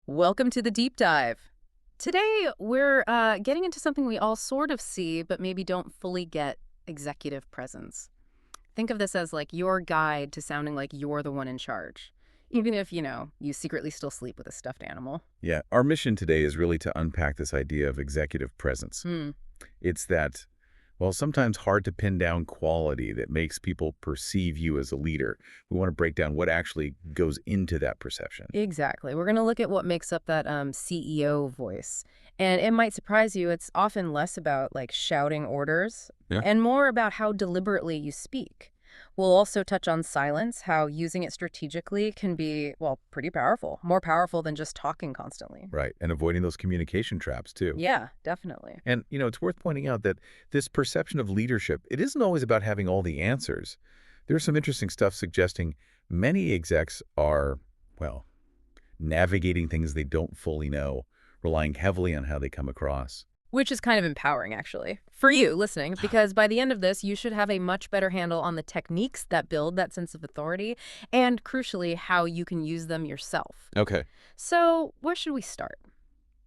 Welcome to the deep dive. Today, we're getting into something we all sort of see, but maybe don't fully get: executive presence. Think of this as like your guide to sounding like you're the one in charge, even if, you secretly still sleep with a stuffed animal. Yeah, our mission today is really to unpack this idea of executive presence. Hmm, It's that, well, sometimes hard to pin down quality that makes people perceive you as a leader. We want to break down what actually goes into that perception. exactly. We're going to look at what makes up that CEO voice. And it might surprise you, it's often less about like shouting orders Yeah. and more about how deliberately you speak. We'll also touch on silence, how using it strategically can be, well, pretty powerful, more powerful than just talking constantly. Right, and avoiding those communication traps too. Yeah, definitely. And, it's worth pointing out that this perception of leadership, it isn't always about having all the answers. There's some interesting stuff suggesting many execs are, well, navigating things they don't fully know, relying heavily on how they come across. Which is kind of empowering, actually, for you listening, because by the end of this, you should have a much better handle on the techniques that build that sense of authority and, crucially, how you can use them yourself. Okay. So, where should we start?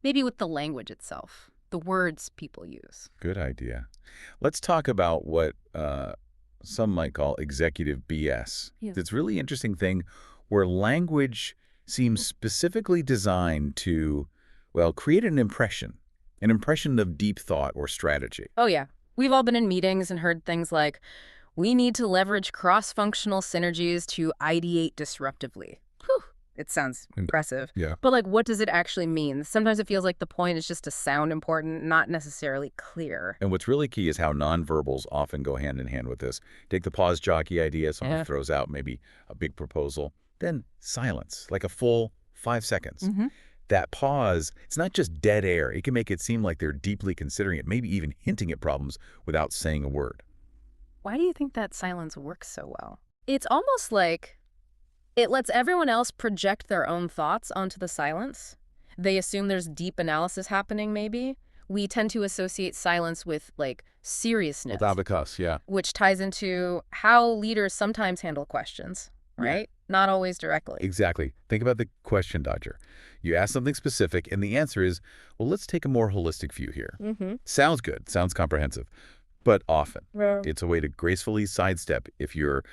Maybe with the language itself, the words people use. Good idea. Let's talk about what some might call executive BS. Yes. It's a really interesting thing where language seems specifically designed to, well, create an impression of deep thought or strategy. Oh, yeah. We've all been in meetings and heard things like, we need to leverage cross-functional synergies to ideate disruptively. Whew, it sounds impressive. Yeah. But, like, what does it actually mean? Sometimes it feels like the point is just to sound important, not necessarily clear. And what's really key is how nonverbals often go hand in hand with this. Take the pause jockey idea, someone Yeah. throws out maybe a big proposal, then silence, like a full 5 seconds. Hmm. That pause, it's not just dead air. It can make it seem like they're deeply considering it, maybe even hinting at problems without saying a word. Why do you think that silence works so well? It's almost like it lets everyone else project their own thoughts onto the silence. They assume there's deep analysis happening, maybe. We tend to associate silence with, like, seriousness, Because, yeah. which ties into how leaders sometimes handle questions, Yeah. right? Not always directly. Exactly. Think about the question dodger. You ask something specific, and the answer is, well, let's take a more holistic view here. Mm-hmm. Sounds good, sounds comprehensive, but often Yeah. it's a way to gracefully sidestep if you're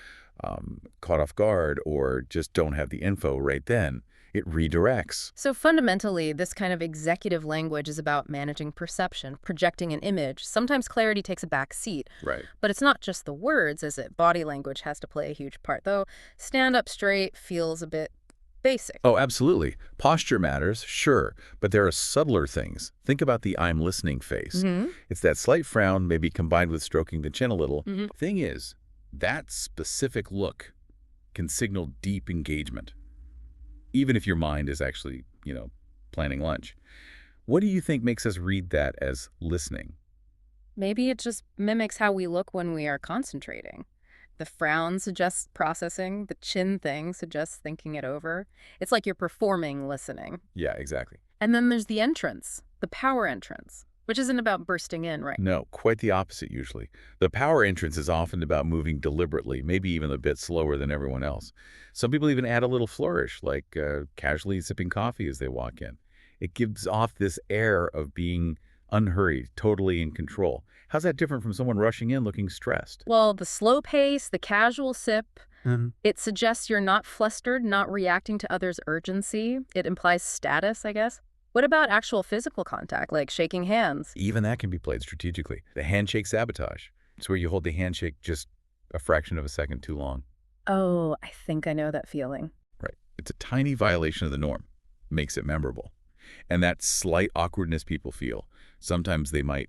caught off guard or just don't have the info right then. It redirects. So fundamentally, this kind of executive language is about managing perception, projecting an image. Sometimes clarity takes a back seat. Right. But it's not just the words, is it? Body language has to play a huge part, though. Stand up straight feels a bit basic. Oh, absolutely. Posture matters, sure, but there are subtler things. Think about the I'm listening face. Mm-hmm. It's that slight frown, maybe combined with stroking the chin a little. Mm-hmm. Thing is, that specific look can signal deep engagement, even if your mind is actually, planning lunch. What do you think makes us read that as listening? Maybe it just mimics how we look when we are concentrating. The frown suggests processing, the chin thing suggests thinking it over. It's like you're performing listening. Yeah, exactly. And then there's the entrance, the power entrance, which isn't about bursting in, right? No, quite the opposite usually. The power entrance is often about moving deliberately, maybe even a bit slower than everyone else. Some people even add a little flourish, like casually sipping coffee as they walk in. It gives off this air of being unhurried, totally in control. How's that different from someone rushing in looking stressed? Well, the slow pace, the casual sip, Mhm. it suggests you're not flustered, not reacting to others' urgency. It implies status, I guess. What about actual physical contact, like shaking hands? Even that can be played strategically. The handshake sabotage. It's where you hold the handshake just a fraction of a second too long. Oh, I think I know that feeling. Right. It's a tiny violation of the norm. Makes it memorable. And that slight awkwardness people feel, sometimes they might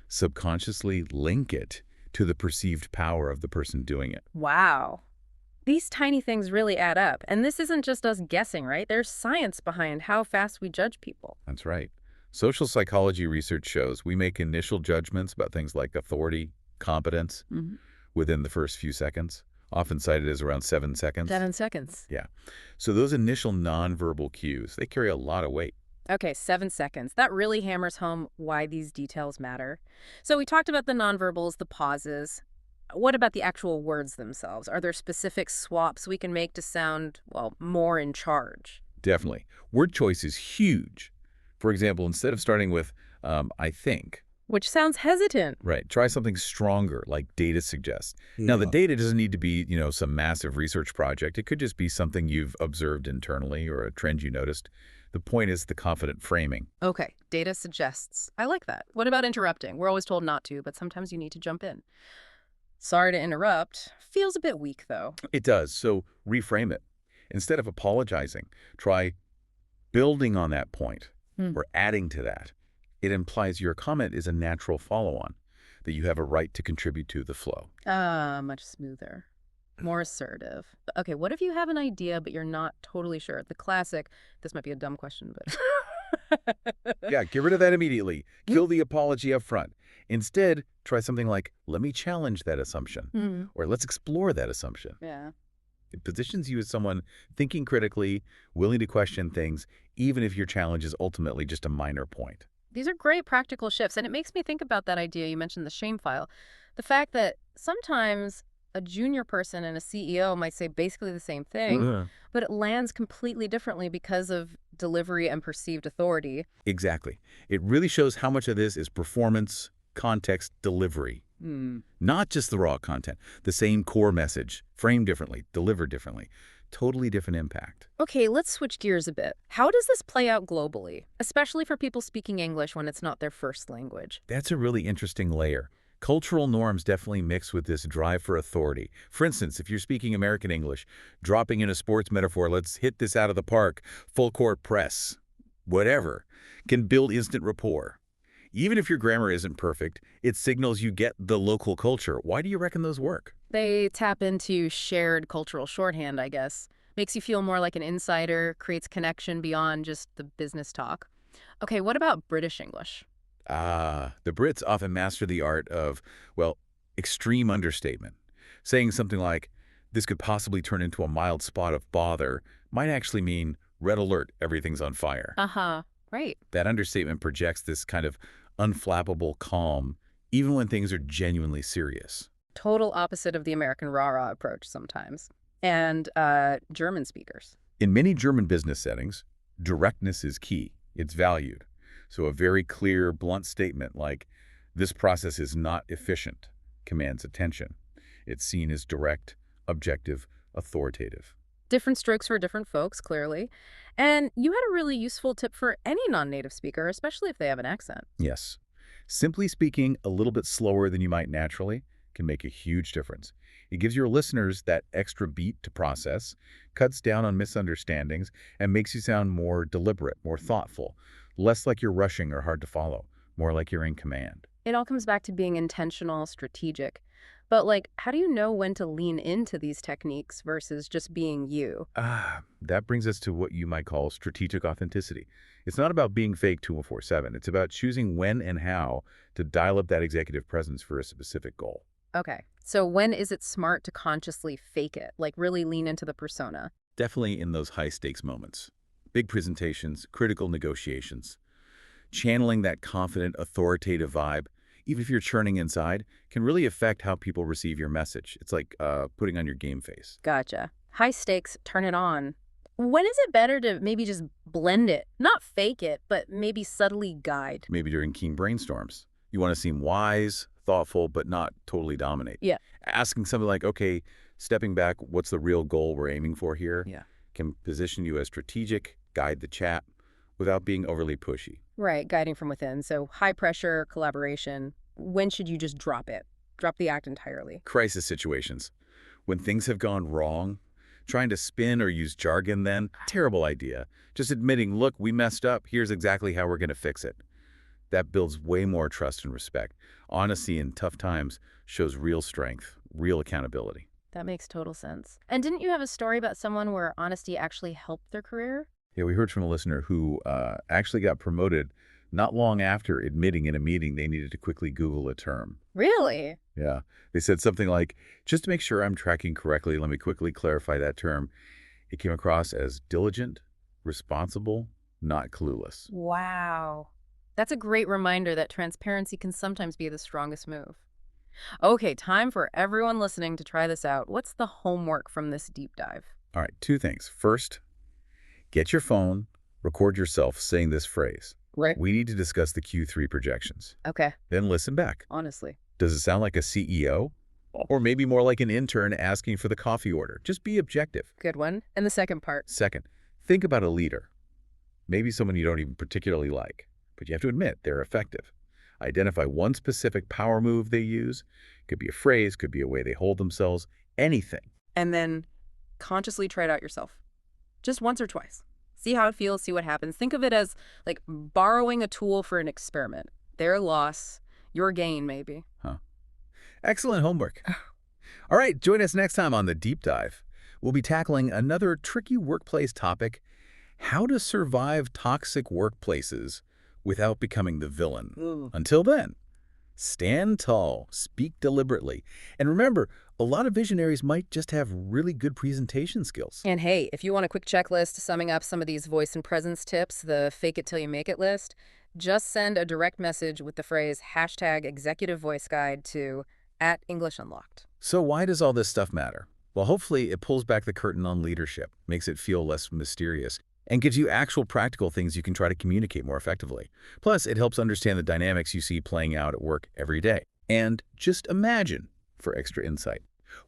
subconsciously link it to the perceived power of the person doing it. Wow. These tiny things really add up. And this isn't just us guessing, right? There's science behind how fast we judge people. That's right. Social psychology research shows we make initial judgments about things like authority, competence Mhm. within the first few seconds, often cited as around 7 seconds. 7 seconds. Yeah. So those initial nonverbal cues, they carry a lot of weight. Okay, 7 seconds. That really hammers home why these details matter. So we talked about the nonverbals, the pauses. What about the actual words themselves? Are there specific swaps we can make to sound, well, more in charge? Definitely. Word choice is huge. For example, instead of starting with, I think, Which sounds hesitant. right, try something stronger, like data suggests. Now, the Yeah. data doesn't need to be, some massive research project. It could just be something you've observed internally or a trend you noticed. The point is the confident framing. Okay, data suggests. I like that. What about interrupting? We're always told not to, but sometimes you need to jump in. Sorry to interrupt. Feels a bit weak, though. It does, so reframe it. Instead of apologizing, try building on that point Hmm. or adding to that. It implies your comment is a natural follow-on, that you have a right to contribute to the flow. Much smoother. More assertive. Okay, what if you have an idea, but you're not totally sure? The classic, this might be a dumb question, but... Yeah, get rid of that immediately. Kill the apology up front. Instead, try something like, let me challenge that assumption, Hmm. or let's explore that assumption. Yeah. It positions you as someone thinking critically, willing to question things, even if your challenge is ultimately just a minor point. These are great practical shifts, and it makes me think about that idea you mentioned, the shame file. The fact that sometimes a junior person and a CEO might say basically the same thing, but it lands completely differently because of delivery and perceived authority. Exactly. It really shows how much of this is performance, context, delivery. Not just the raw content. The same core message, framed differently, delivered differently. Totally different impact. Okay, let's switch gears a bit. How does this play out globally, especially for people speaking English when it's not their first language? That's a really interesting layer. Cultural norms definitely mix with this drive for authority. For instance, if you're speaking American English, dropping in a sports metaphor, let's hit this out of the park, full court press, whatever, can build instant rapport. Even if your grammar isn't perfect, it signals you get the local culture. Why do you reckon those work? They tap into shared cultural shorthand, I guess. Makes you feel more like an insider, creates connection beyond just the business talk. Okay, what about British English? The Brits often master the art of, well, extreme understatement. Saying something like, this could possibly turn into a mild spot of bother, might actually mean, red alert, everything's on fire. Uh-huh, right. That understatement projects this kind of unflappable calm, even when things are genuinely serious. Total opposite of the American rah-rah approach sometimes. And German speakers. In many German business settings, directness is key. It's valued. So a very clear, blunt statement like, this process is not efficient, commands attention. It's seen as direct, objective, authoritative. Different strokes for different folks, clearly. And you had a really useful tip for any non-native speaker, especially if they have an accent. Yes. Simply speaking a little bit slower than you might naturally can make a huge difference. It gives your listeners that extra beat to process, cuts down on misunderstandings, and makes you sound more deliberate, more thoughtful, less like you're rushing or hard to follow, more like you're in command. It all comes back to being intentional, strategic. But, how do you know when to lean into these techniques versus just being you? That brings us to what you might call strategic authenticity. It's not about being fake 24/7. It's about choosing when and how to dial up that executive presence for a specific goal. Okay, so when is it smart to consciously fake it, really lean into the persona? Definitely in those high-stakes moments. Big presentations, critical negotiations. Channeling that confident, authoritative vibe, even if you're churning inside, can really affect how people receive your message. It's like putting on your game face. Gotcha. High stakes, turn it on. When is it better to maybe just blend it? Not fake it, but maybe subtly guide. Maybe during keen brainstorms. You want to seem wise, thoughtful, but not totally dominate. Yeah. Asking something like, okay, stepping back, what's the real goal we're aiming for here? Yeah. Can position you as strategic, guide the chat, without being overly pushy. Right, guiding from within. So high pressure, collaboration. When should you just drop it? Drop the act entirely. Crisis situations. When things have gone wrong, trying to spin or use jargon then, terrible idea. Just admitting, look, we messed up, here's exactly how we're going to fix it. That builds way more trust and respect. Honesty in tough times shows real strength, real accountability. That makes total sense. And didn't you have a story about someone where honesty actually helped their career? Yeah, we heard from a listener who actually got promoted not long after admitting in a meeting they needed to quickly Google a term. Really? Yeah. They said something like, just to make sure I'm tracking correctly, let me quickly clarify that term. It came across as diligent, responsible, not clueless. Wow. That's a great reminder that transparency can sometimes be the strongest move. Okay, time for everyone listening to try this out. What's the homework from this deep dive? All right, two things. First, Get your phone, record yourself saying this phrase. Right. We need to discuss the Q3 projections. Okay. Then listen back. Honestly. Does it sound like a CEO? Or maybe more like an intern asking for the coffee order? Just be objective. Good one. And the second part. Second, think about a leader. Maybe someone you don't even particularly like, but you have to admit they're effective. Identify one specific power move they use. Could be a phrase, could be a way they hold themselves, anything. And then consciously try it out yourself. Just once or twice. See how it feels, see what happens. Think of it as like borrowing a tool for an experiment. Their loss, your gain, maybe. Excellent homework. All right, join us next time on The Deep Dive. We'll be tackling another tricky workplace topic, how to survive toxic workplaces without becoming the villain. Until then, stand tall, speak deliberately, and remember, a lot of visionaries might just have really good presentation skills. And hey, if you want a quick checklist summing up some of these voice and presence tips, the fake it till you make it list, just send a direct message with the phrase #ExecutiveVoiceGuide to @EnglishUnlocked. So why does all this stuff matter? Well, hopefully it pulls back the curtain on leadership, makes it feel less mysterious, and gives you actual practical things you can try to communicate more effectively. Plus, it helps understand the dynamics you see playing out at work every day. And just imagine, for extra insight,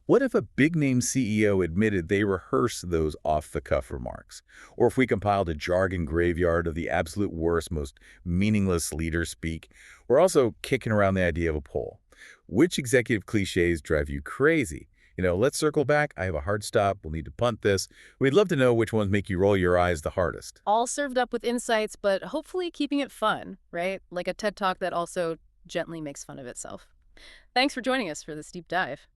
what if a big-name CEO admitted they rehearse those off-the-cuff remarks? Or if we compiled a jargon graveyard of the absolute worst, most meaningless leaders speak? We're also kicking around the idea of a poll. Which executive cliches drive you crazy? Let's circle back. I have a hard stop. We'll need to punt this. We'd love to know which ones make you roll your eyes the hardest. All served up with insights, but hopefully keeping it fun, right? Like a TED Talk that also gently makes fun of itself. Thanks for joining us for this deep dive.